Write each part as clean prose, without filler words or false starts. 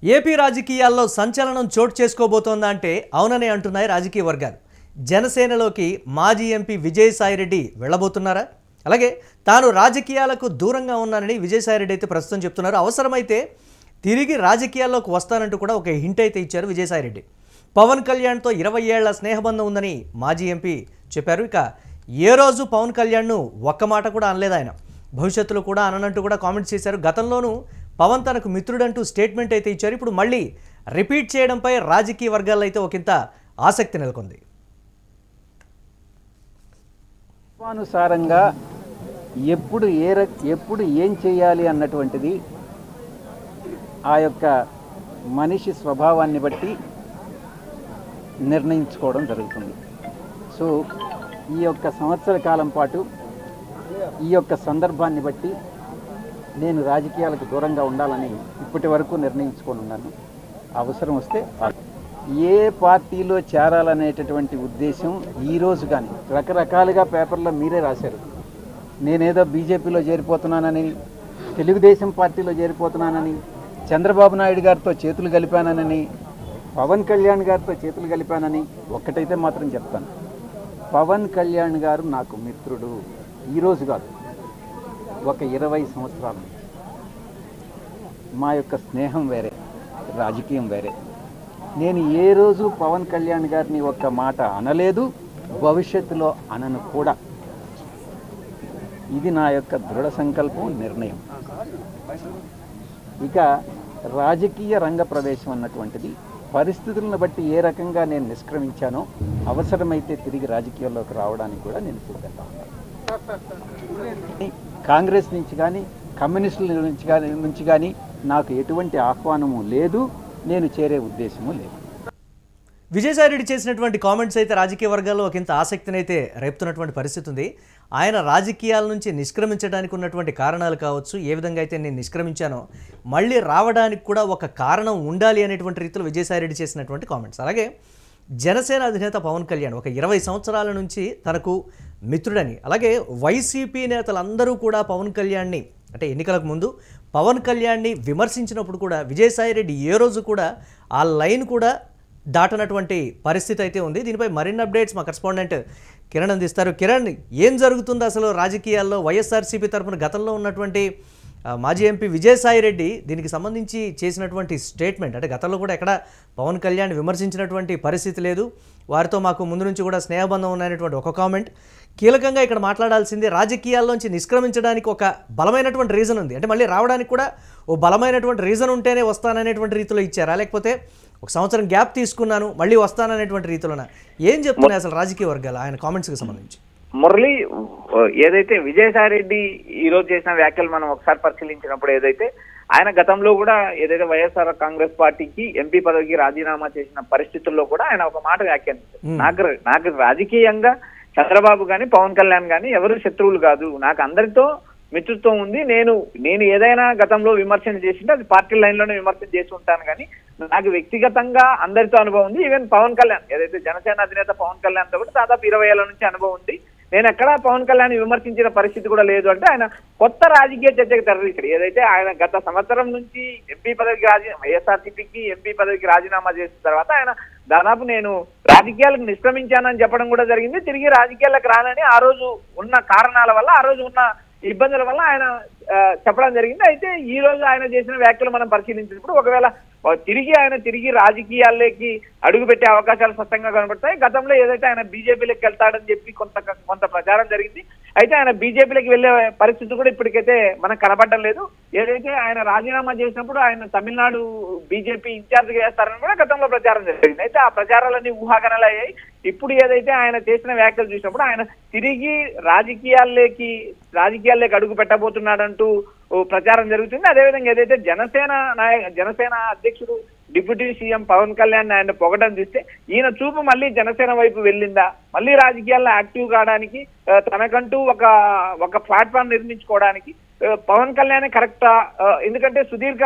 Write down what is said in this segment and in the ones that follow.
AP రాజకీయాల్లో సంచలనం చోటు చేసుకోబోతోందా అంటే అవుననే అంటున్నాయి రాజకీయ వర్గాలు. జనసేనలోకి మాజీ ఎంపీ విజయసాయిరెడ్డి వెళ్ళబోతున్నారా? అలాగే తాను రాజకీయాలకు దూరంగా ఉన్నానని విజయసాయిరెడ్డి అయితే ప్రస్తుతం చెప్తున్నారు. అవసరమైతే తిరిగి రాజకీయాల్లోకి వస్తానంటూ కూడా ఒక హింట్ అయితే ఇచ్చారు విజయసాయిరెడ్డి. పవన్ కళ్యాణ్తో 20 ఏళ్ల స్నేహబంధం ఉందని మాజీ ఎంపీ చెప్పారు. ఇక ఏ రోజు పవన్ కళ్యాణ్ను ఒక్క మాట కూడా అనలేదు ఆయన. భవిష్యత్తులో కూడా అననంటూ కూడా కామెంట్స్ చేశారు. గతంలోనూ పవన్ తనకు మిత్రుడంటూ స్టేట్మెంట్ అయితే ఇచ్చారు. ఇప్పుడు మళ్ళీ రిపీట్ చేయడంపై రాజకీయ వర్గాల్లో అయితే ఒకంత ఆసక్తి నెలకొంది. అనుసారంగా ఎప్పుడు ఏం చేయాలి అన్నటువంటిది ఆ యొక్క మనిషి స్వభావాన్ని బట్టి నిర్ణయించుకోవడం జరుగుతుంది. సో ఈ యొక్క సంవత్సర కాలం పాటు ఈ యొక్క సందర్భాన్ని బట్టి నేను రాజకీయాలకు దూరంగా ఉండాలని ఇప్పటి వరకు నిర్ణయించుకొని ఉన్నాను. అవసరం వస్తే ఏ పార్టీలో చేరాలనేటటువంటి ఉద్దేశం ఈరోజు కానీ రకరకాలుగా పేపర్లో మీరే రాశారు. నేనేదో బీజేపీలో చేరిపోతున్నానని, తెలుగుదేశం పార్టీలో చేరిపోతున్నానని, చంద్రబాబు నాయుడు గారితో చేతులు కలిపానని, పవన్ కళ్యాణ్ గారితో చేతులు కలిపానని ఒక్కటైతే మాత్రం చెప్తాను. పవన్ కళ్యాణ్ గారు నాకు మిత్రుడు. ఈరోజు కాదు, ఒక 20 సంవత్సరాలు మా యొక్క స్నేహం వేరే, రాజకీయం వేరే. నేను ఏ రోజు పవన్ కళ్యాణ్ గారిని ఒక్క మాట అనలేదు, భవిష్యత్తులో అనను కూడా. ఇది నా యొక్క దృఢ సంకల్పం, నిర్ణయం. ఇక రాజకీయ రంగ ప్రవేశం అన్నటువంటిది పరిస్థితులను బట్టి ఏ రకంగా నేను నిష్క్రమించానో అవసరమైతే తిరిగి రాజకీయాల్లోకి రావడానికి కూడా నేను సిద్ధంగా ఉన్నాను. కాంగ్రెస్ నుంచి కానీ కమ్యూనిస్టుల నుంచి కానీ నాకు ఎటువంటి ఆహ్వానము లేదు, నేను చేరే ఉద్దేశము లేదు. విజయసాయిరెడ్డి చేసినటువంటి కామెంట్స్ అయితే రాజకీయ వర్గాల్లో ఒకంత ఆసక్తిని అయితే రేపుతున్నటువంటి పరిస్థితి ఉంది. ఆయన రాజకీయాల నుంచి నిష్క్రమించడానికి ఉన్నటువంటి కారణాలు కావచ్చు, ఏ విధంగా అయితే నేను నిష్క్రమించానో మళ్ళీ రావడానికి కూడా ఒక కారణం ఉండాలి అనేటువంటి రీతిలో విజయసాయిరెడ్డి చేసినటువంటి కామెంట్స్. అలాగే జనసేన అధినేత పవన్ కళ్యాణ్ ఒక 20 సంవత్సరాల నుంచి తనకు మిత్రుడని, అలాగే వైసీపీ నేతలందరూ కూడా పవన్ కళ్యాణ్ని అంటే ఎన్నికలకు ముందు పవన్ కళ్యాణ్ని విమర్శించినప్పుడు కూడా విజయసాయిరెడ్డి ఏ రోజు కూడా ఆ లైన్ కూడా దాటనటువంటి పరిస్థితి అయితే ఉంది. దీనిపై మరిన్ని అప్డేట్స్ మా కరెస్పాండెంట్ కిరణ్ అందిస్తారు. కిరణ్, ఏం జరుగుతుంది అసలు రాజకీయాల్లో? వైఎస్ఆర్సీపీ తరఫున గతంలో ఉన్నటువంటి మాజీ ఎంపీ విజయసాయిరెడ్డి దీనికి సంబంధించి చేసినటువంటి స్టేట్మెంట్, అంటే గతంలో కూడా ఎక్కడ పవన్ కళ్యాణ్ విమర్శించినటువంటి పరిస్థితి లేదు, వారితో మాకు ముందు నుంచి కూడా స్నేహబంధం ఉన్నటువంటి ఒక కామెంట్. కీలకంగా ఇక్కడ మాట్లాడాల్సింది రాజకీయాల్లోంచి నిష్క్రమించడానికి ఒక బలమైనటువంటి రీజన్ ఉంది, అంటే మళ్ళీ రావడానికి కూడా ఓ బలమైనటువంటి రీజన్ ఉంటేనే వస్తాననేటువంటి రీతిలో ఇచ్చారా, లేకపోతే ఒక సంవత్సరం గ్యాప్ తీసుకున్నాను మళ్ళీ వస్తాననేటువంటి రీతిలోనా? ఏం చెప్తున్నాయి అసలు రాజకీయ వర్గాలు ఆయన కామెంట్స్కి సంబంధించి? మురళి, ఏదైతే విజయసాయిరెడ్డి ఈరోజు చేసిన వ్యాఖ్యలు మనం ఒకసారి పరిశీలించినప్పుడు ఏదైతే ఆయన గతంలో కూడా ఏదైతే వైఎస్ఆర్ కాంగ్రెస్ పార్టీకి ఎంపీ పదవికి రాజీనామా చేసిన పరిస్థితుల్లో కూడా ఆయన ఒక మాట వ్యాఖ్యానించారు. నాకు రాజకీయంగా చంద్రబాబు గాని పవన్ కళ్యాణ్ గాని ఎవరు శత్రువులు కాదు, నాకు అందరితో మిత్రుత్వం ఉంది. నేను ఏదైనా గతంలో విమర్శన చేసింటే అది పార్టీ లైన్లోనే విమర్శన చేసి ఉంటాను, కానీ నాకు వ్యక్తిగతంగా అందరితో అనుభవం ఉంది. ఈవెన్ పవన్ కళ్యాణ్ ఏదైతే జనసేన అధినేత పవన్ కళ్యాణ్ తో కూడా దాదాపు 20 ఏళ్ల నుంచి అనుభవం ఉంది. నేను ఎక్కడా పవన్ కళ్యాణ్ విమర్శించిన పరిస్థితి కూడా లేదు. అంటే ఆయన కొత్త రాజకీయ చర్చకు తెరదీశారు. ఏదైతే ఆయన గత సంవత్సరం నుంచి ఎంపీ పదవికి వైఎస్ఆర్సీపీకి ఎంపీ పదవికి రాజీనామా చేసిన తర్వాత ఆయన దాదాపు నేను రాజకీయాలకు నిష్క్రమించానని చెప్పడం కూడా జరిగింది. తిరిగి రాజకీయాలకు రానని ఆ రోజు ఉన్న కారణాల వల్ల, ఆ రోజు ఉన్న ఇబ్బందుల వల్ల ఆయన చెప్పడం జరిగింది. అయితే ఈ రోజు ఆయన చేసిన వ్యాఖ్యలు మనం పరిశీలించినప్పుడు ఒకవేళ తిరిగి రాజకీయాల్లోకి అడుగు పెట్టే అవకాశాలు స్పష్టంగా కనబడతాయి. గతంలో ఏదైతే ఆయన బీజేపీలోకి వెళ్తాడని చెప్పి కొంత ప్రచారం జరిగింది. అయితే ఆయన బీజేపీలోకి వెళ్లే పరిస్థితి కూడా ఇప్పటికైతే మనకు కనబడడం లేదు. ఏదైతే ఆయన రాజీనామా చేసినప్పుడు ఆయన తమిళనాడు బీజేపీ ఇన్ఛార్జ్ చేస్తారని కూడా గతంలో ప్రచారం జరిగింది. అయితే ఆ ప్రచారాలన్నీ ఊహాగానాలు అయ్యాయి. ఇప్పుడు ఏదైతే ఆయన చేసిన వ్యాఖ్యలు చూసినప్పుడు ఆయన తిరిగి రాజకీయాల్లోకి అడుగు పెట్టబోతున్నాడంటూ ప్రచారం జరుగుతుంది. అదేవిధంగా ఏదైతే జనసేన అధ్యక్షుడు డిప్యూటీ సీఎం పవన్ కళ్యాణ్ ఆయన పొగడం చూస్తే ఈయన చూపు మళ్ళీ జనసేన వైపు వెళ్ళిందా, మళ్ళీ రాజకీయాల్లో యాక్టివ్ కావడానికి తనకంటూ ఒక ప్లాట్ఫామ్ నిర్మించుకోవడానికి పవన్ కళ్యాణ్ కరెక్టా? ఎందుకంటే సుదీర్ఘ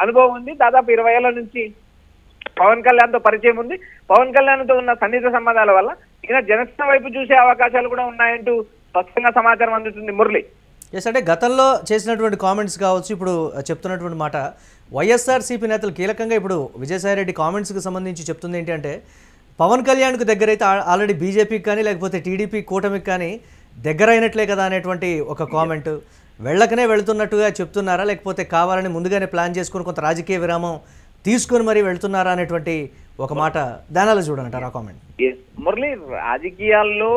అనుభవం ఉంది, దాదాపు 20 ఏళ్ల నుంచి పవన్ కళ్యాణ్ తో పరిచయం ఉంది. పవన్ కళ్యాణ్ తో ఉన్న సన్నిహిత సంబంధాల వల్ల ఈయన జనసేన వైపు చూసే అవకాశాలు కూడా ఉన్నాయంటూ స్పష్టంగా సమాచారం అందుతుంది. మురళి, ఎస్, అంటే గతంలో చేసినటువంటి కామెంట్స్ కావచ్చు, ఇప్పుడు చెప్తున్నటువంటి మాట వైఎస్ఆర్సీపీ నేతలు కీలకంగా ఇప్పుడు విజయసాయిరెడ్డి కామెంట్స్కి సంబంధించి చెప్తుంది ఏంటి అంటే, పవన్ కళ్యాణ్కు దగ్గర అయితే ఆల్రెడీ బీజేపీకి కానీ లేకపోతే టీడీపీ కూటమికి కానీ దగ్గర అయినట్లే కదా అనేటువంటి ఒక కామెంట్. వెళ్ళకనే వెళుతున్నట్టుగా చెప్తున్నారా, లేకపోతే కావాలని ముందుగానే ప్లాన్ చేసుకుని కొంత రాజకీయ విరామం తీసుకొని మరీ వెళ్తున్నారా అనేటువంటి ఒక మాట దానిలో చూడంటారు ఆ కామెంట్. మురళి, రాజకీయాల్లో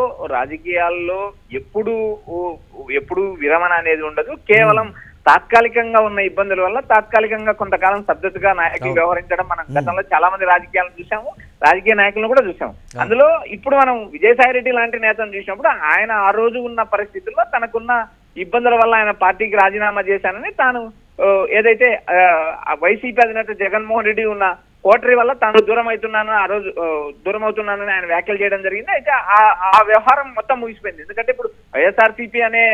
ఎప్పుడు విరమణ అనేది ఉండదు. కేవలం తాత్కాలికంగా ఉన్న ఇబ్బందుల వల్ల తాత్కాలికంగా కొంతకాలం సభ్యతగా నాయకులు వ్యవహరించడం మనం గతంలో చాలా మంది రాజకీయాలను చూసాము, రాజకీయ నాయకులను కూడా చూసాము. అందులో ఇప్పుడు మనం విజయసాయిరెడ్డి లాంటి నేతను చూసినప్పుడు ఆయన ఆ రోజు ఉన్న పరిస్థితుల్లో తనకున్న ఇబ్బందుల వల్ల ఆయన పార్టీకి రాజీనామా చేశానని తాను ఏదైతే వైసీపీ అధినేత జగన్మోహన్ రెడ్డి ఉన్న కోటరీ వల్ల తాను దూరం అవుతున్నానని ఆయన వ్యాఖ్యలు చేయడం జరిగింది. అయితే ఆ వ్యవహారం మొత్తం ముగిసిపోయింది. ఎందుకంటే ఇప్పుడు వైఎస్ఆర్సీపీ అనే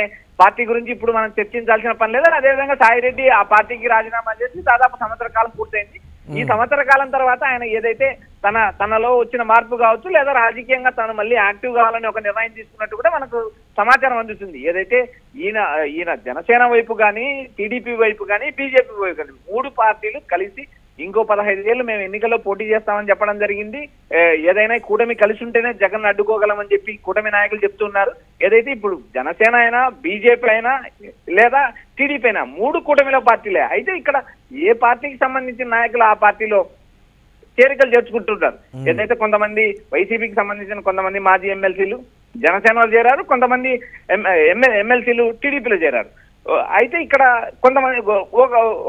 పార్టీ గురించి ఇప్పుడు మనం చర్చించాల్సిన పని లేదు. అదేవిధంగా సాయిరెడ్డి ఆ పార్టీకి రాజీనామా చేసి దాదాపు సంవత్సర కాలం పూర్తయింది. ఈ సంవత్సర కాలం తర్వాత ఆయన ఏదైతే తనలో వచ్చిన మార్పు కావచ్చు, లేదా రాజకీయంగా తాను మళ్ళీ యాక్టివ్ కావాలని ఒక నిర్ణయం తీసుకున్నట్టు కూడా మనకు సమాచారం అందుతుంది. ఏదైతే ఈయన జనసేన వైపు కానీ, టీడీపీ వైపు కానీ, బీజేపీ వైపు కానీ 3 పార్టీలు కలిసి ఇంకో 15 ఏళ్ళు మేము ఎన్నికల్లో పోటీ చేస్తామని చెప్పడం జరిగింది. ఏదైనా కూటమి కలిసి ఉంటేనే జగన్ అడ్డుకోగలమని చెప్పి కూటమి నాయకులు చెప్తున్నారు. ఏదైతే ఇప్పుడు జనసేన అయినా, బీజేపీ అయినా, లేదా టీడీపీ అయినా 3 కూటమిలో పార్టీలే. అయితే ఇక్కడ ఏ పార్టీకి సంబంధించిన నాయకులు ఆ పార్టీలో చేరికలు చేర్చుకుంటుంటారు. ఏదైతే కొంతమంది వైసీపీకి సంబంధించిన కొంతమంది మాజీ ఎమ్మెల్సీలు జనసేనలో చేరారు, కొంతమంది ఎమ్మెల్సీలు టీడీపీలో చేరారు. అయితే ఇక్కడ కొంతమంది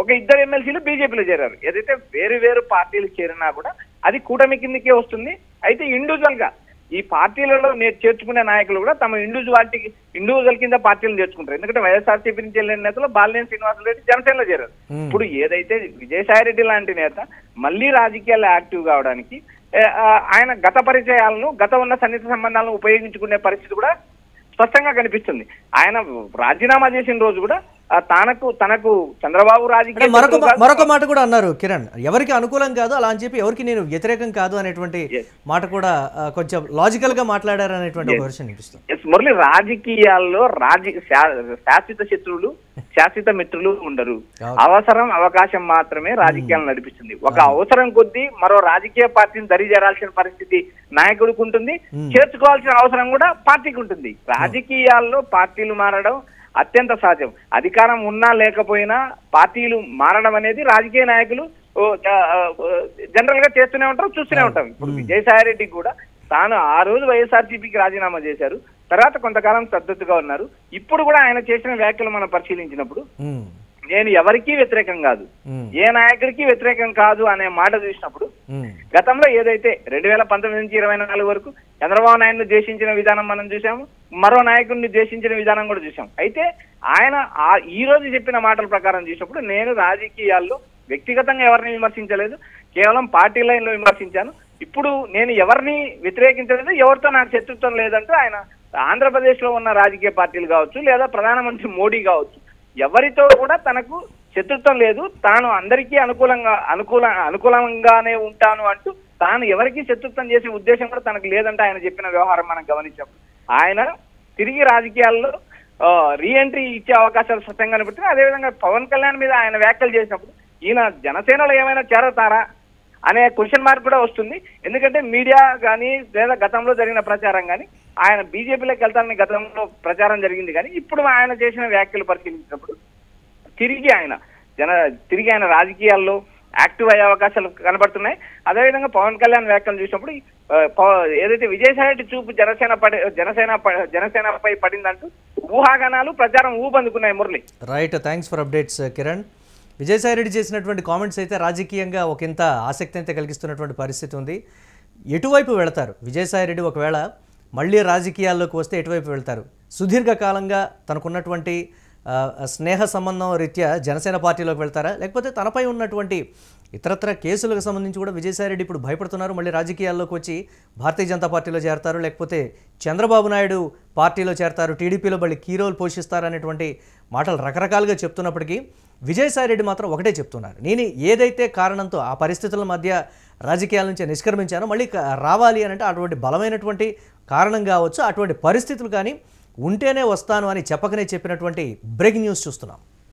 ఒక 2 ఎమ్మెల్సీలు బీజేపీలో చేరారు. ఏదైతే వేరు పార్టీలు చేరినా కూడా అది కూటమి కిందకే వస్తుంది. అయితే ఇండివిజువల్ గా ఈ పార్టీలలో చేర్చుకునే నాయకులు కూడా తమ ఇండివిజువల్ కింద పార్టీలను చేర్చుకుంటారు. ఎందుకంటే వైఎస్ఆర్సీపీ నుంచి వెళ్ళిన నేతలు బాలినేని శ్రీనివాసరెడ్డి జనసేనలో చేరారు. ఇప్పుడు ఏదైతే విజయసాయిరెడ్డి లాంటి నేత మళ్ళీ రాజకీయాల్లో యాక్టివ్ కావడానికి ఆయన గత పరిచయాలను, గత ఉన్న సన్నిహిత సంబంధాలను ఉపయోగించుకునే పరిస్థితి కూడా స్పష్టంగా కనిపిస్తుంది. ఆయన రాజీనామా చేసిన రోజు కూడా తనకు చంద్రబాబు రాజకీయ మరొక మాట కూడా అన్నారు కిరణ్, ఎవరికి అనుకూలం కాదు అలా అని చెప్పి ఎవరికి నేను వ్యతిరేకం కాదు అనేటువంటి మాట కూడా కొంచెం లాజికల్ గా మాట్లాడారు అనేటువంటి ఒక వర్షన్ అనిపిస్తుంది. మురళి, రాజకీయాల్లో శాశ్వత శత్రువులు, శాశ్వత మిత్రులు ఉండరు. అవకాశం మాత్రమే రాజకీయాలను నడిపిస్తుంది. ఒక అవసరం కొద్దీ మరో రాజకీయ పార్టీని దరి చేరాల్సిన పరిస్థితి నాయకుడికి ఉంటుంది, చేర్చుకోవాల్సిన అవసరం కూడా పార్టీకి ఉంటుంది. రాజకీయాల్లో పార్టీలు మారడం అత్యంత సహజం. అధికారం ఉన్నా లేకపోయినా పార్టీలు మారడం అనేది రాజకీయ నాయకులు జనరల్ గా చేస్తూనే ఉంటారు, చూస్తూనే ఉంటాం. ఇప్పుడు విజయసాయిరెడ్డి కూడా తాను ఆ రోజు వైఎస్ఆర్సీపీకి రాజీనామా చేశారు, తర్వాత కొంతకాలం సద్దతుగా ఉన్నారు. ఇప్పుడు కూడా ఆయన చేసిన వ్యాఖ్యలు మనం పరిశీలించినప్పుడు నేను ఎవరికీ వ్యతిరేకం కాదు, ఏ నాయకుడికి వ్యతిరేకం కాదు అనే మాట చూసినప్పుడు గతంలో ఏదైతే 2019 నుంచి 2024 వరకు చంద్రబాబు నాయుడును ద్వేషించిన విధానం మనం చూసాము, మరో నాయకుడిని ద్వేషించిన విధానం కూడా చూసాం. అయితే ఆయన ఈ రోజు చెప్పిన మాటల ప్రకారం చూసినప్పుడు నేను రాజకీయాల్లో వ్యక్తిగతంగా ఎవరిని విమర్శించలేదు, కేవలం పార్టీ లైన్లో విమర్శించాను. ఇప్పుడు నేను ఎవరిని వ్యతిరేకించలేదు, ఎవరితో నాకు శత్రుత్వం లేదంటూ ఆయన ఆంధ్రప్రదేశ్ లో ఉన్న రాజకీయ పార్టీలు కావచ్చు, లేదా ప్రధానమంత్రి మోడీ కావచ్చు, ఎవరితో కూడా తనకు శత్రుత్వం లేదు, తాను అందరికీ అనుకూలంగానే ఉంటాను అంటూ తాను ఎవరికి శత్రుత్వం చేసే ఉద్దేశం కూడా తనకు లేదంటే ఆయన చెప్పిన వ్యవహారం మనం గమనించాము. ఆయన తిరిగి రాజకీయాల్లో రీఎంట్రీ ఇచ్చే అవకాశాలు స్పష్టంగా కనిపిస్తున్నాయి. అదేవిధంగా పవన్ కళ్యాణ్ మీద ఆయన వ్యాఖ్యలు చేసినప్పుడు ఈయన జనసేనలో ఏమైనా చేరతారా అనే క్వశ్చన్ మార్క్ కూడా వస్తుంది. ఎందుకంటే మీడియా కానీ లేదా గతంలో జరిగిన ప్రచారం కానీ ఆయన బీజేపీలోకి వెళ్తానని గతంలో ప్రచారం జరిగింది. కానీ ఇప్పుడు ఆయన చేసిన వ్యాఖ్యలు పరిశీలించినప్పుడు తిరిగి ఆయన రాజకీయాల్లో యాక్టివ్ అయ్యే అవకాశాలు కనబడుతున్నాయి. అదేవిధంగా పవన్ కళ్యాణ్ వ్యాఖ్యలు చూసినప్పుడు ఏదైతే విజయసాయిరెడ్డి చూపు జనసేనపై పడిందంటూ ఊహాగానాలు ప్రచారం ఊపందుకున్నాయి. Murali, right, thanks for updates Kiran. Vijayasai Reddy చేసినటువంటి కామెంట్స్ అయితే రాజకీయంగా ఒకంత ఆసక్తి అయితే కలిగిస్తున్నటువంటి పరిస్థితి ఉంది. ఎటువైపు వెళతారు విజయసాయిరెడ్డి? ఒకవేళ మళ్ళీ రాజకీయాల్లోకి వస్తే ఎటువైపు వెళ్తారు? సుదీర్ఘకాలంగా తనకున్నటువంటి స్నేహ సంబంధం రీత్యా జనసేన పార్టీలోకి వెళ్తారా, లేకపోతే తనపై ఉన్నటువంటి ఇతరత్ర కేసులకు సంబంధించి కూడా విజయసాయిరెడ్డి ఇప్పుడు భయపడుతున్నారు, మళ్ళీ రాజకీయాల్లోకి వచ్చి భారతీయ జనతా పార్టీలో చేరతారు, లేకపోతే చంద్రబాబు నాయుడు పార్టీలో చేరతారు, టీడీపీలో మళ్ళీ కీ రోల్ పోషిస్తారు అనేటువంటి మాటలు రకరకాలుగా చెప్తున్నప్పటికీ విజయసాయిరెడ్డి మాత్రం ఒకటే చెప్తున్నారు, నేను ఏదైతే కారణంతో ఆ పరిస్థితుల మధ్య రాజకీయాల నుంచి నిష్క్రమించానో మళ్ళీ రావాలి అని అంటే అటువంటి బలమైనటువంటి కారణం కావచ్చు, అటువంటి పరిస్థితులు కానీ ఉంటేనే వస్తాను అని చెప్పకనే చెప్పినటువంటి బ్రేకింగ్ న్యూస్ చూస్తున్నాం.